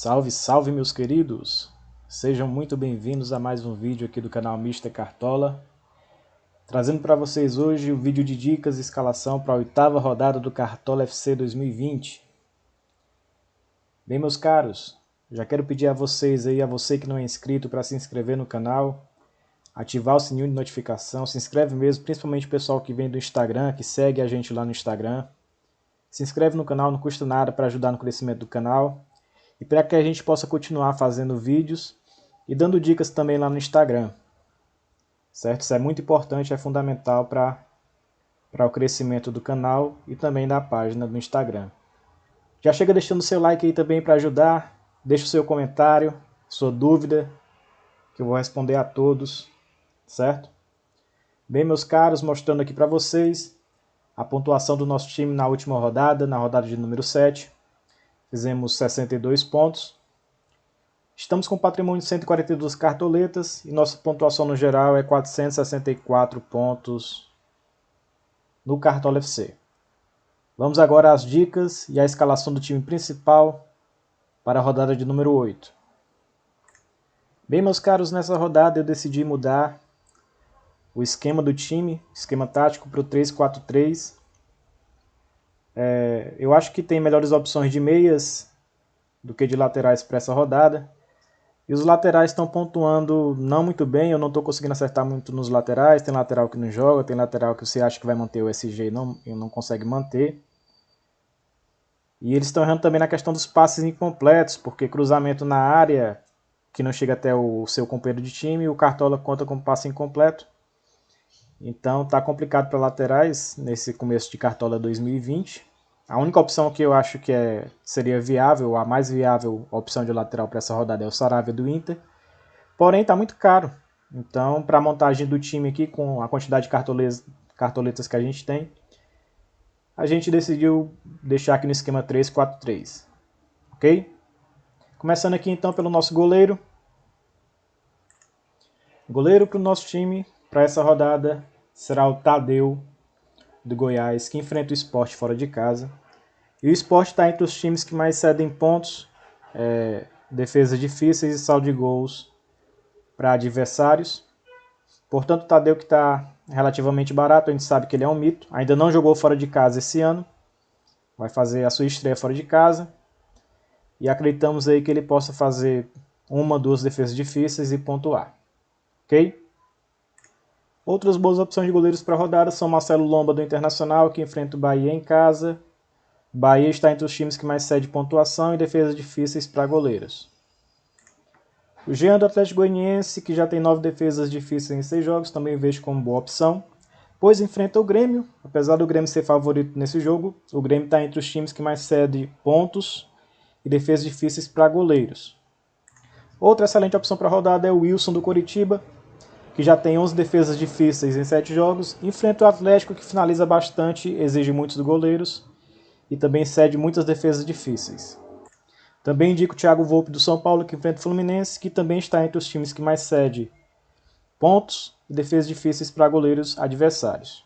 Salve, salve meus queridos! Sejam muito bem-vindos a mais um vídeo aqui do canal Mister Cartola. Trazendo para vocês hoje o vídeo de dicas e escalação para a 8ª rodada do Cartola FC 2020. Bem, meus caros, já quero pedir a vocês aí, a você que não é inscrito, para se inscrever no canal, ativar o sininho de notificação, se inscreve mesmo, principalmente o pessoal que vem do Instagram, que segue a gente lá no Instagram. Se inscreve no canal, não custa nada para ajudar no crescimento do canal. E para que a gente possa continuar fazendo vídeos e dando dicas também lá no Instagram. Certo? Isso é muito importante, é fundamental para o crescimento do canal e também da página do Instagram. Já chega deixando o seu like aí também para ajudar. Deixa o seu comentário, sua dúvida, que eu vou responder a todos. Certo? Bem, meus caros, mostrando aqui para vocês a pontuação do nosso time na última rodada, na rodada de número 7. Fizemos 62 pontos. Estamos com um patrimônio de 142 cartoletas e nossa pontuação no geral é 464 pontos no Cartola FC. Vamos agora às dicas e à escalação do time principal para a rodada de número 8. Bem, meus caros, nessa rodada eu decidi mudar o esquema do time, esquema tático, para o 3-4-3. Eu acho que tem melhores opções de meias do que de laterais para essa rodada. E os laterais estão pontuando não muito bem, eu não estou conseguindo acertar muito nos laterais. Tem lateral que não joga, tem lateral que você acha que vai manter o SG e não consegue manter. E eles estão errando também na questão dos passes incompletos, porque cruzamento na área que não chega até o seu companheiro de time, o Cartola conta como passe incompleto. Então está complicado para laterais nesse começo de Cartola 2020. A única opção que eu acho que seria viável, a mais viável opção de lateral para essa rodada é o Saravia do Inter. Porém, está muito caro. Então, para a montagem do time aqui, com a quantidade de cartoletas que a gente tem, a gente decidiu deixar aqui no esquema 3-4-3. Ok? Começando aqui então pelo nosso goleiro. Goleiro para o nosso time, para essa rodada, será o Tadeu, do Goiás, que enfrenta o Sport fora de casa. E o Sport está entre os times que mais cedem pontos, defesas difíceis e saldo de gols para adversários. Portanto, o Tadeu, que está relativamente barato, a gente sabe que ele é um mito. Ainda não jogou fora de casa esse ano. Vai fazer a sua estreia fora de casa. E acreditamos aí que ele possa fazer 1, 2 defesas difíceis e pontuar. Ok? Outras boas opções de goleiros para a rodada são Marcelo Lomba do Internacional, que enfrenta o Bahia em casa. Bahia está entre os times que mais cede pontuação e defesas difíceis para goleiros. O Jean do Atlético Goianiense, que já tem 9 defesas difíceis em 6 jogos, também vejo como boa opção, pois enfrenta o Grêmio. Apesar do Grêmio ser favorito nesse jogo, o Grêmio está entre os times que mais cede pontos e defesas difíceis para goleiros. Outra excelente opção para a rodada é o Wilson do Coritiba, que já tem 11 defesas difíceis em 7 jogos, enfrenta o Atlético, que finaliza bastante, exige muitos dos goleiros e também cede muitas defesas difíceis. Também indico o Thiago Volpe do São Paulo, que enfrenta o Fluminense, que também está entre os times que mais cede pontos e defesas difíceis para goleiros adversários.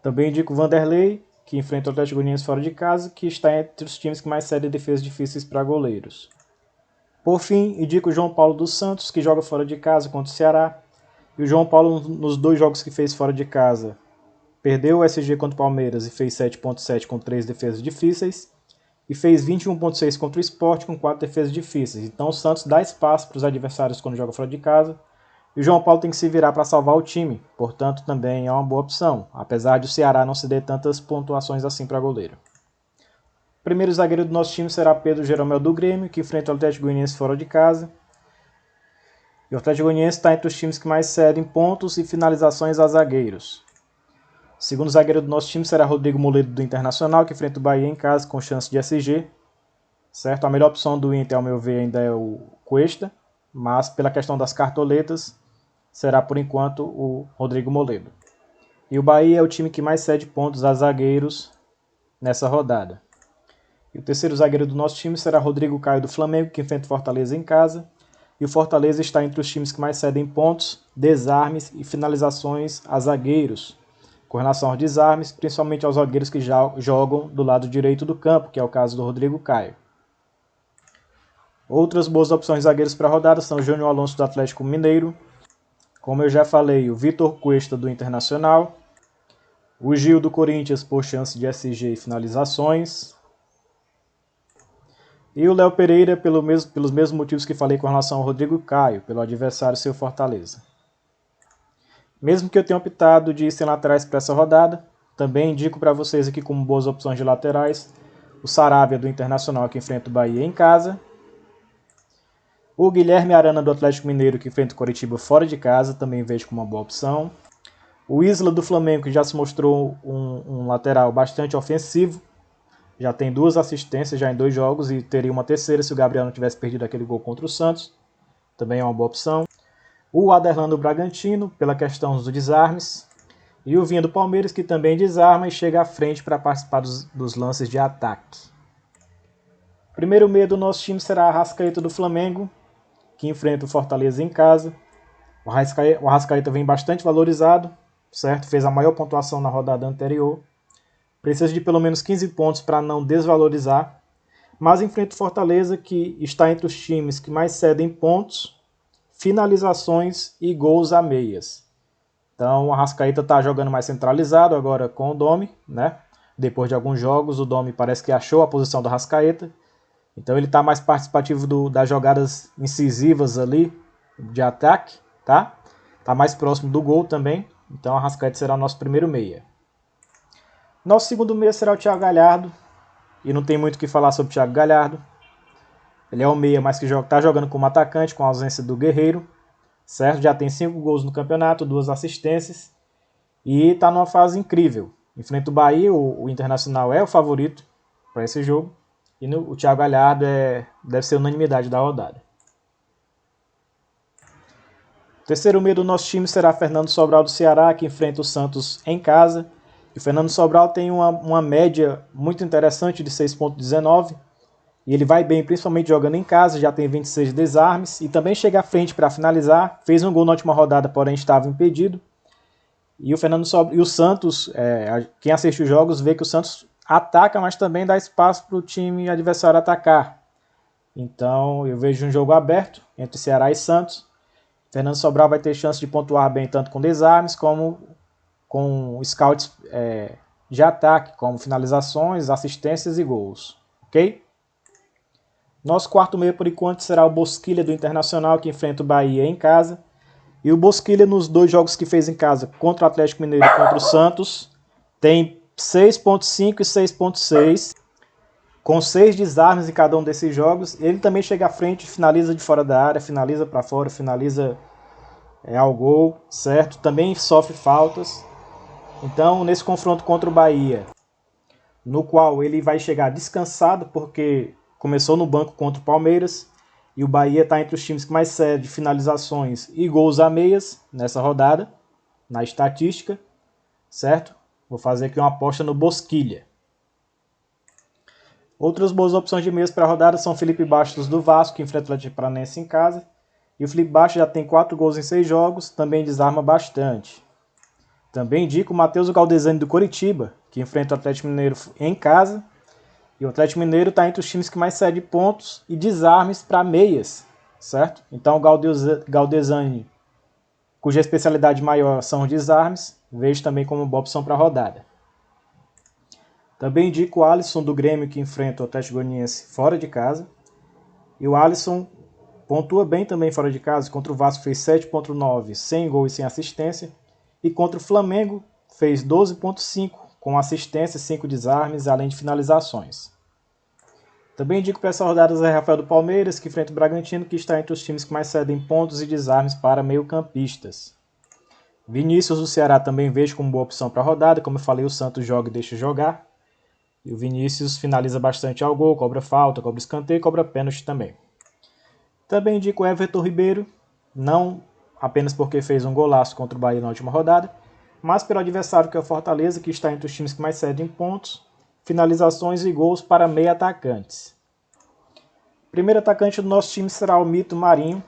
Também indico o Vanderlei, que enfrenta o Atlético Goianiense fora de casa, que está entre os times que mais cedem defesas difíceis para goleiros. Por fim, indico o João Paulo dos Santos, que joga fora de casa contra o Ceará. E o João Paulo, nos 2 jogos que fez fora de casa, perdeu o SG contra o Palmeiras e fez 7.7 com 3 defesas difíceis. E fez 21.6 contra o Sport com 4 defesas difíceis. Então o Santos dá espaço para os adversários quando joga fora de casa. E o João Paulo tem que se virar para salvar o time. Portanto, também é uma boa opção. Apesar de o Ceará não ceder tantas pontuações assim para goleiro. O primeiro zagueiro do nosso time será Pedro Jeromel do Grêmio, que enfrenta o Atlético Goianiense fora de casa. E o Atlético Goianiense está entre os times que mais cedem pontos e finalizações a zagueiros. O segundo zagueiro do nosso time será Rodrigo Moledo do Internacional, que enfrenta o Bahia em casa com chance de SG. Certo? A melhor opção do Inter, ao meu ver, ainda é o Cuesta, mas pela questão das cartoletas, será por enquanto o Rodrigo Moledo. E o Bahia é o time que mais cede pontos a zagueiros nessa rodada. E o terceiro zagueiro do nosso time será Rodrigo Caio do Flamengo, que enfrenta o Fortaleza em casa. E o Fortaleza está entre os times que mais cedem pontos, desarmes e finalizações a zagueiros. Com relação aos desarmes, principalmente aos zagueiros que já jogam do lado direito do campo, que é o caso do Rodrigo Caio. Outras boas opções de zagueiros para a rodada são o Júnior Alonso do Atlético Mineiro, como eu já falei, o Vitor Cuesta do Internacional, o Gil do Corinthians por chance de SG e finalizações, e o Léo Pereira pelos mesmos motivos que falei com relação ao Rodrigo Caio, pelo adversário seu Fortaleza. Mesmo que eu tenha optado de ir sem laterais para essa rodada, também indico para vocês aqui como boas opções de laterais o Saravia do Internacional, que enfrenta o Bahia em casa, o Guilherme Arana do Atlético Mineiro, que enfrenta o Coritiba fora de casa, também vejo como uma boa opção. O Isla do Flamengo, que já se mostrou um lateral bastante ofensivo, já tem 2 assistências já em 2 jogos e teria uma terceira se o Gabriel não tivesse perdido aquele gol contra o Santos, também é uma boa opção. O Aderlan do Bragantino, pela questão dos desarmes, e o Vinha do Palmeiras, que também desarma e chega à frente para participar dos lances de ataque. O primeiro meia do nosso time será a Arrascaeta do Flamengo, que enfrenta o Fortaleza em casa. O Arrascaeta vem bastante valorizado, certo? Fez a maior pontuação na rodada anterior. Precisa de pelo menos 15 pontos para não desvalorizar, mas enfrenta o Fortaleza, que está entre os times que mais cedem pontos, finalizações e gols a meias. Então o Arrascaeta está jogando mais centralizado agora com o Domi, né? Depois de alguns jogos, o Domi parece que achou a posição do Arrascaeta. Então ele está mais participativo das jogadas incisivas ali de ataque, tá? Está mais próximo do gol também. Então o Arrascaeta será o nosso primeiro meia. Nosso segundo meia será o Thiago Galhardo. E não tem muito o que falar sobre o Thiago Galhardo. Ele é um meia, mas que está jogando como atacante, com a ausência do Guerreiro. Certo? Já tem 5 gols no campeonato, 2 assistências. E está numa fase incrível. Enfrenta o Bahia, o Internacional é o favorito para esse jogo. E o Thiago Galhardo deve ser unanimidade da rodada. O terceiro meio do nosso time será Fernando Sobral do Ceará, que enfrenta o Santos em casa. E o Fernando Sobral tem uma média muito interessante de 6,19. E ele vai bem, principalmente jogando em casa, já tem 26 desarmes. E também chega à frente para finalizar. Fez um gol na última rodada, porém estava impedido. E o Santos, quem assiste os jogos, vê que o Santos ataca, mas também dá espaço para o time adversário atacar. Então eu vejo um jogo aberto entre Ceará e Santos. Fernando Sobral vai ter chance de pontuar bem tanto com desarmes como com scouts de ataque, como finalizações, assistências e gols. Ok? Nosso quarto meio por enquanto será o Bosquilha do Internacional, que enfrenta o Bahia em casa. E o Bosquilha, nos 2 jogos que fez em casa, contra o Atlético Mineiro e contra o Santos, tem 6,5 e 6,6, com 6 desarmes em cada um desses jogos. Ele também chega à frente, finaliza de fora da área, finaliza para fora, finaliza ao gol, certo? Também sofre faltas. Então, nesse confronto contra o Bahia, no qual ele vai chegar descansado, porque começou no banco contra o Palmeiras, e o Bahia está entre os times que mais cede finalizações e gols a meias nessa rodada, na estatística, certo? Vou fazer aqui uma aposta no Bosquilha. Outras boas opções de meias para a rodada são Felipe Bastos do Vasco, que enfrenta o Atlético Paranaense em casa. E o Felipe Bastos já tem 4 gols em 6 jogos, também desarma bastante. Também indico o Matheus Galdesani do Coritiba, que enfrenta o Atlético Mineiro em casa. E o Atlético Mineiro está entre os times que mais cede pontos e desarmes para meias, certo? Então o Galdesani, cuja especialidade maior são os desarmes, vejo também como uma boa opção para a rodada. Também indico o Alisson do Grêmio, que enfrenta o Atlético Goianiense fora de casa. E o Alisson pontua bem também fora de casa. Contra o Vasco fez 7,9, sem gol e sem assistência. E contra o Flamengo fez 12,5, com assistência, 5 desarmes, além de finalizações. Também indico para essa rodada o Zé Rafael do Palmeiras, que enfrenta o Bragantino, que está entre os times que mais cedem pontos e desarmes para meio-campistas. Vinícius do Ceará também vejo como boa opção para a rodada. Como eu falei, o Santos joga e deixa jogar. E o Vinícius finaliza bastante ao gol, cobra falta, cobra escanteio e cobra pênalti também. Também indico o Everton Ribeiro, não apenas porque fez um golaço contra o Bahia na última rodada, mas pelo adversário que é o Fortaleza, que está entre os times que mais cedem pontos, finalizações e gols para meio atacantes. O primeiro atacante do nosso time será o Mito Marinho.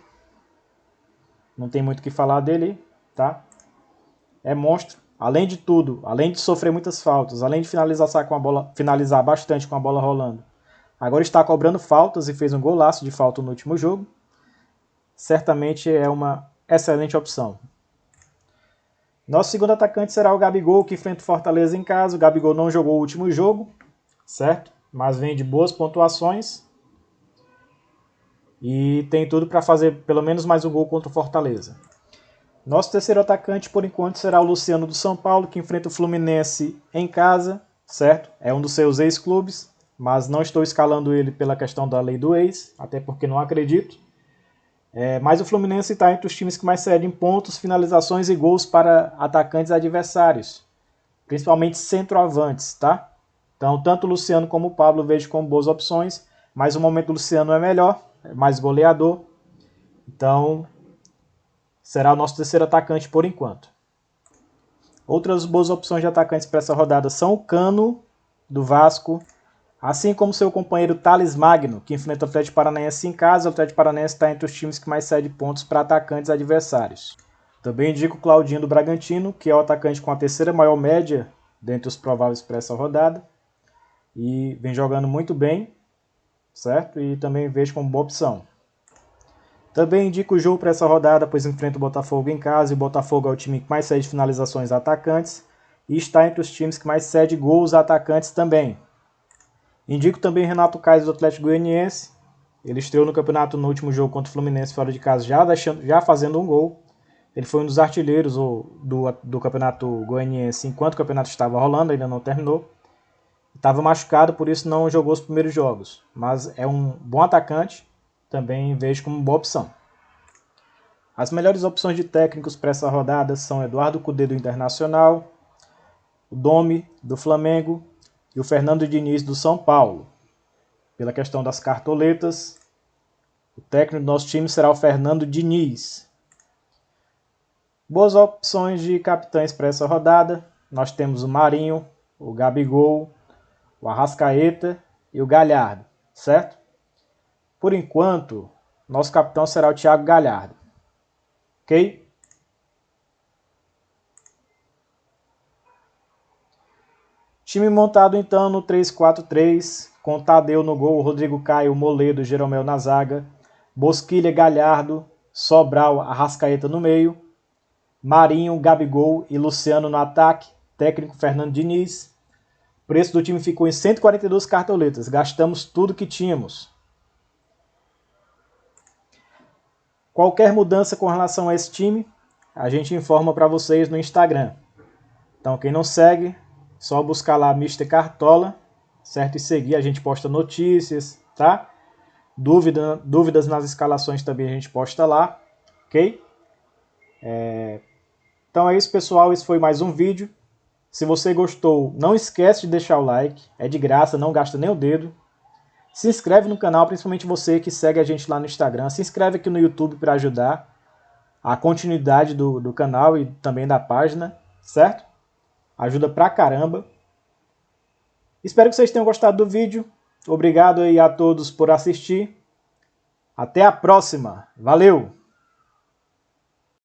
Não tem muito o que falar dele, tá? É monstro. Além de tudo, além de sofrer muitas faltas, além de finalizar bastante com a bola rolando, Agora está cobrando faltas e fez um golaço de falta no último jogo. Certamente é uma excelente opção. Nosso segundo atacante será o Gabigol, que enfrenta o Fortaleza em casa. O Gabigol não jogou o último jogo, certo? Mas vem de boas pontuações. E tem tudo para fazer pelo menos mais um gol contra o Fortaleza. Nosso terceiro atacante, por enquanto, será o Luciano do São Paulo, que enfrenta o Fluminense em casa, certo? É um dos seus ex-clubes, mas não estou escalando ele pela questão da lei do ex, até porque não acredito. Mas o Fluminense está entre os times que mais cedem pontos, finalizações e gols para atacantes adversários, principalmente centroavantes, tá? Então, tanto o Luciano como o Pablo vejo como boas opções, mas o momento do Luciano é melhor, é mais goleador, então será o nosso terceiro atacante por enquanto. Outras boas opções de atacantes para essa rodada são o Cano, do Vasco, assim como seu companheiro Thales Magno, que enfrenta o Atlético Paranaense em casa. O Atlético Paranaense está entre os times que mais cede pontos para atacantes adversários. Também indico o Claudinho do Bragantino, que é o atacante com a terceira maior média dentre os prováveis para essa rodada. E vem jogando muito bem, certo? E também vejo como boa opção. Também indico o jogo para essa rodada, pois enfrenta o Botafogo em casa, e o Botafogo é o time que mais cede finalizações a atacantes, e está entre os times que mais cede gols a atacantes também. Indico também Renato Kaiser do Atlético Goianiense, ele estreou no campeonato no último jogo contra o Fluminense fora de casa, já fazendo um gol. Ele foi um dos artilheiros do campeonato goianiense enquanto o campeonato estava rolando, ainda não terminou. Estava machucado, por isso não jogou os primeiros jogos, mas é um bom atacante, também vejo como boa opção. As melhores opções de técnicos para essa rodada são Eduardo Cudê do Internacional, o Domi do Flamengo e o Fernando Diniz do São Paulo. Pela questão das cartoletas, o técnico do nosso time será o Fernando Diniz. Boas opções de capitães para essa rodada, nós temos o Marinho, o Gabigol, o Arrascaeta e o Galhardo, certo? Por enquanto, nosso capitão será o Thiago Galhardo, ok? Time montado então no 3-4-3, com Tadeu no gol, Rodrigo Caio, Moledo, Jeromel na zaga, Bosquilha, Galhardo, Sobral, Arrascaeta no meio, Marinho, Gabigol e Luciano no ataque, técnico Fernando Diniz. O preço do time ficou em 142 cartoletas, gastamos tudo que tínhamos. Qualquer mudança com relação a esse time, a gente informa para vocês no Instagram. Então quem não segue, só buscar lá Mr. Cartola, certo? E seguir, a gente posta notícias, tá? Dúvidas nas escalações também a gente posta lá, ok? Então é isso, pessoal, esse foi mais um vídeo. Se você gostou, não esquece de deixar o like, é de graça, não gasta nem o dedo. Se inscreve no canal, principalmente você que segue a gente lá no Instagram. Se inscreve aqui no YouTube para ajudar a continuidade do canal e também da página, certo? Ajuda pra caramba. Espero que vocês tenham gostado do vídeo. Obrigado aí a todos por assistir. Até a próxima. Valeu!